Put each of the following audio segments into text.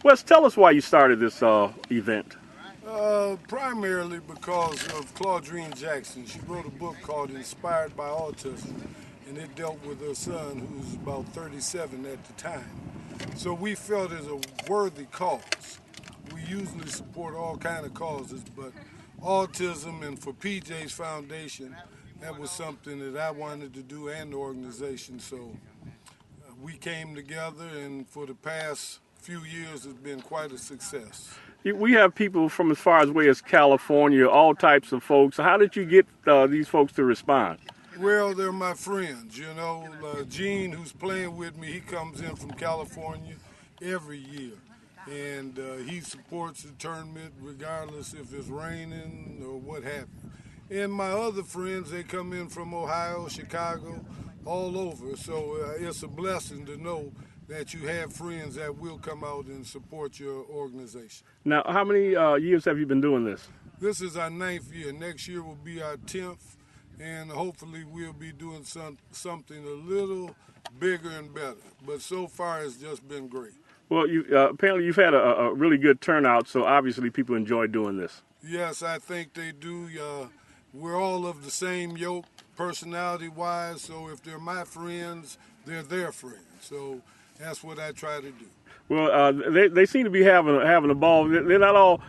Wes, tell us why you started this event. Primarily because of Claudine Jackson. She wrote a book called Inspired by Autism, and it dealt with her son, who was about 37 at the time. So we felt it a worthy cause. We usually support all kind of causes, but autism and for PJ's Foundation, that was something that I wanted to do and the organization. So we came together, and for the past few years, it's been quite a success. We have people from as far away as California, all types of folks. How did you get these folks to respond? Well, they're my friends, you know. Gene, who's playing with me, he comes in from California every year. And he supports the tournament regardless if it's raining or what have you. And my other friends, they come in from Ohio, Chicago, all over. So it's a blessing to know that you have friends that will come out and support your organization. Now, how many years have you been doing this? This is our 9th year. Next year will be our 10th, and hopefully we'll be doing something a little bigger and better. But so far, it's just been great. Well, apparently you've had a really good turnout, so obviously people enjoy doing this. Yes, I think they do. We're all of the same ilk, personality-wise, so if they're my friends, they're their friends. So that's what I try to do. Well, they seem to be having a ball. They're not all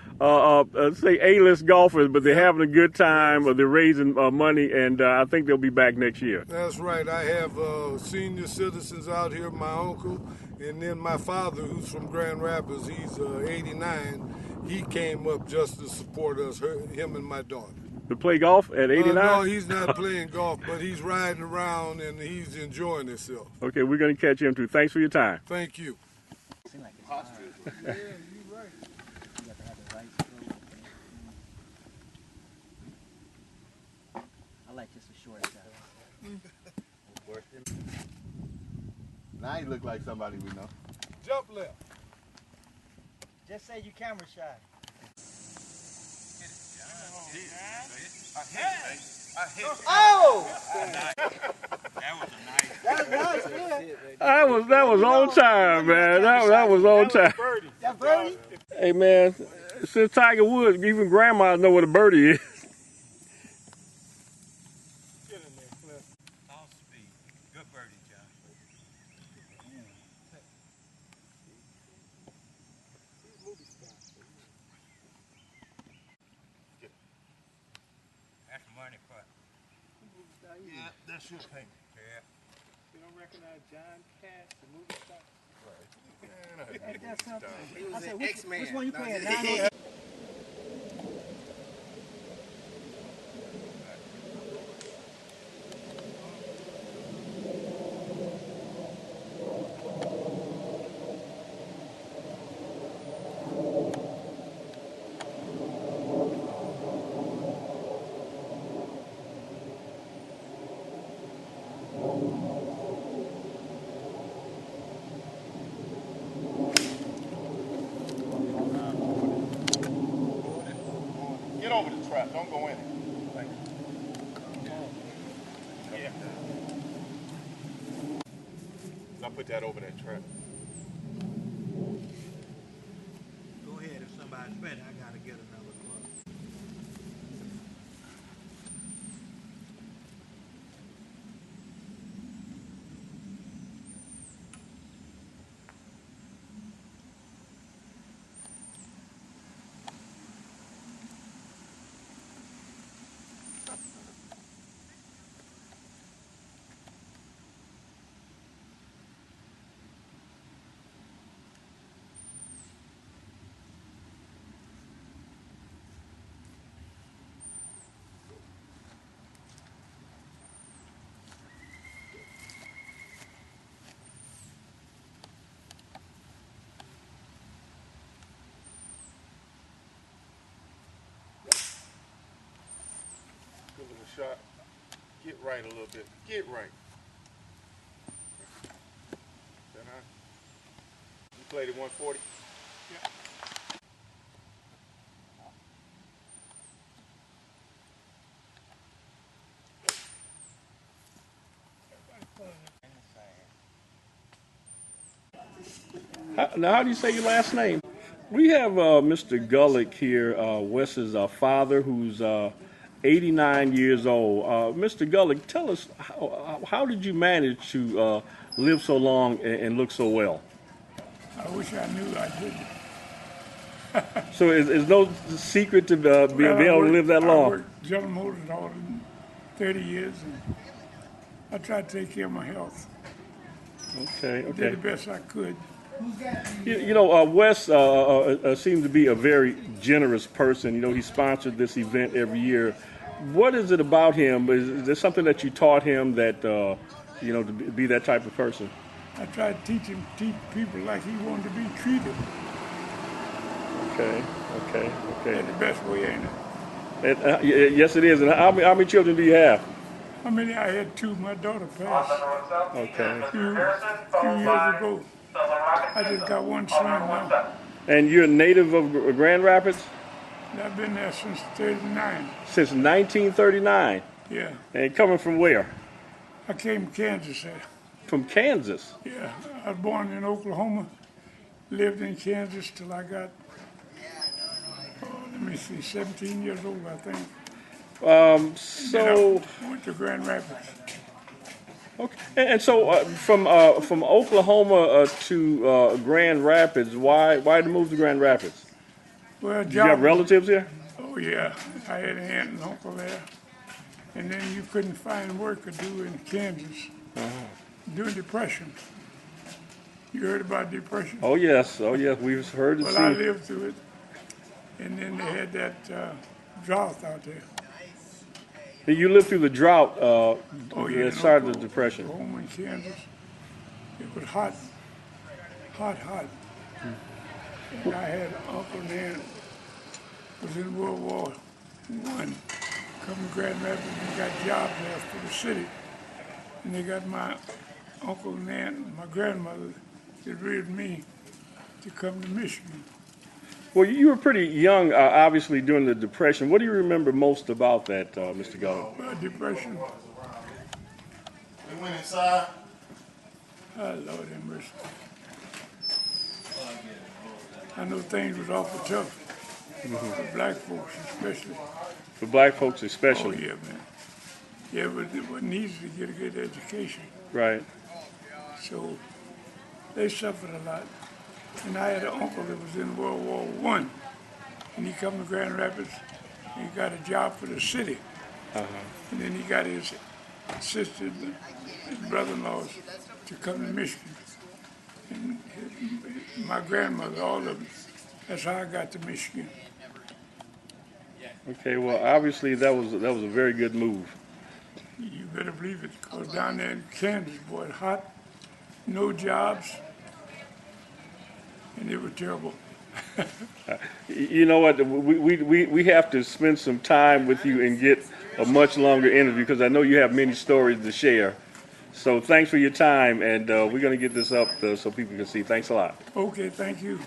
say A-list golfers, but they're having a good time. Or they're raising money, and I think they'll be back next year. That's right. I have senior citizens out here. My uncle, and then my father, who's from Grand Rapids. He's 89. He came up just to support us, him and my daughter. To play golf at 89? No, he's not playing golf, but he's riding around and he's enjoying himself. Okay, we're going to catch him too. Thanks for your time. Thank you. Yeah, you're right. You got to have the right stroke. I like just a short shot. Now you look like somebody we know. Jump left. Just say you camera shy. I hit it. Oh! That was on time, man. That was on time. That birdie? Hey, man, since Tiger Woods, even grandma know what a birdie is. Get in there, Cliff. Off speed. Good birdie, John. That's money, but. Yeah, that's your payment. Yeah. You don't recognize John Cash, the movie star? Ain't that something? He was I said, an which X-Man. one you No, paying? just- 908? Get over the trap. Don't go in it. Thank you. Yeah. I'll put that over that trap. Go ahead. If somebody's ready, I gotta get another club. Give it a shot. Get right a little bit. Get right. Then you played at 140? Yeah. Now, how do you say your last name? We have Mr. Gullick here, Wes's father, who's 89 years old. Mr. Gullick, tell us, how did you manage to live so long and look so well? I wish I knew I didn't. So it's no secret to be able to live that I long? worked General Motors all in 30 years, and I tried to take care of my health. Okay, Did okay. the best I could. You know, Wes seems to be a very generous person. You know, he sponsored this event every year. What is it about him? Is there something that you taught him that, you know, to be that type of person? I tried to teach people like he wanted to be treated. Okay, okay, okay. That's the best way, ain't it? Yes, it is. And how many children do you have? How many? I had two. My daughter passed Okay. a few years ago. I just got one son now. And you're a native of Grand Rapids? And I've been there since 39. Since 1939. Yeah. And coming from where? I came to Kansas there. From Kansas. Yeah. I was born in Oklahoma. Lived in Kansas till I got, let me see, 17 years old, I think. So, Went to Grand Rapids. okay. And so from Oklahoma to Grand Rapids, why the move to Grand Rapids? Well, Do you have relatives here? Oh, yeah. I had an aunt and uncle there. And then you couldn't find work to do in Kansas during Depression. You heard about Depression? Oh yes, we've heard and Well, I seen. lived through it. And then they had that drought out there. You lived through the drought Yeah, that started the Depression. Home in Kansas. It was hot. And I had an uncle and aunt was in World War I. Come to Grand Rapids and got jobs there for the city. And they got my uncle and aunt and my grandmother that reared me to come to Michigan. Well, you were pretty young, obviously, during the Depression. What do you remember most about that, Mr. Gullick? Well, Depression, We went inside. oh, Lord have mercy. I know things was awful tough. For black folks especially. For black folks Oh, especially. yeah, man. Yeah, but it was needed to get a good education. Right. So they suffered a lot. And I had an uncle that was in World War I. And he come to Grand Rapids and he got a job for the city. And then he got his sisters and brother-in-laws to come to Michigan. And my grandmother, all of them. That's how I got to Michigan. Okay. Well, obviously that was a very good move. You better believe it, because down there in Kansas, boy, it's hot, no jobs, and it was terrible. You know what? We have to spend some time with you and get a much longer interview because I know you have many stories to share. So thanks for your time, and we're going to get this up so people can see. Thanks a lot. Okay, thank you.